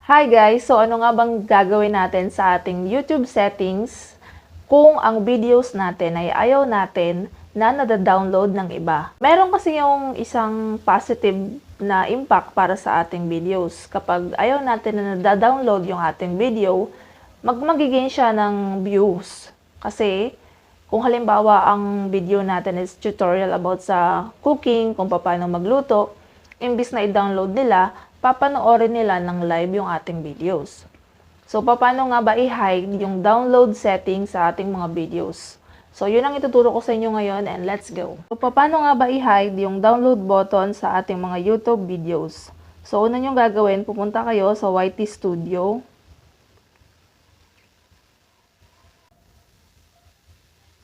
Hi guys! So ano nga bang gagawin natin sa ating YouTube settings kung ang videos natin ay ayaw natin na nada-download ng iba? Meron kasi yung isang positive na impact para sa ating videos. Kapag ayaw natin na nada-download yung ating video, magiging siya ng views. Kasi kung halimbawa ang video natin is tutorial about sa cooking, kung paano magluto, imbis na i-download nila, papanoorin nila ng live yung ating videos. So, paano nga ba i-hide yung download setting sa ating mga videos? So, yun ang ituturo ko sa inyo ngayon and let's go. So, paano nga ba i-hide yung download button sa ating mga YouTube videos? So, una nyo gagawin, pupunta kayo sa YT Studio.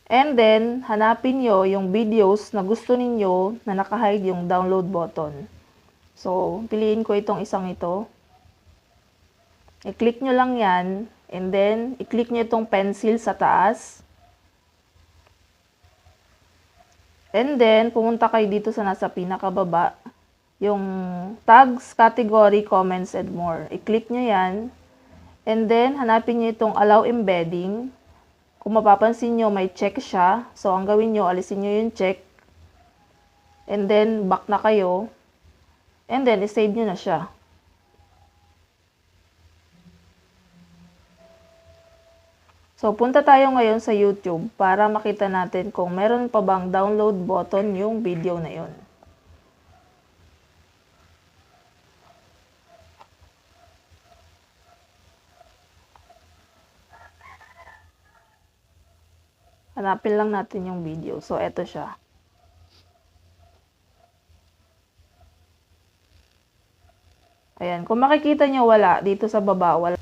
And then, hanapin nyo yung videos na gusto ninyo na naka-hide yung download button. So, piliin ko itong isang ito. I-click nyo lang yan. And then, i-click nyo itong pencil sa taas. And then, pumunta kayo dito sa nasa pinakababa. Yung tags, category, comments, and more. I-click nyo yan. And then, hanapin nyo itong allow embedding. Kung mapapansin nyo, may check siya. So, ang gawin nyo, alisin nyo yung check. And then, back na kayo. And then, i-save nyo na siya. So, punta tayo ngayon sa YouTube para makita natin kung meron pa bang download button yung video na yun. Hanapin lang natin yung video. So, eto siya. Ayan, kung makikita nyo wala, dito sa baba, wala.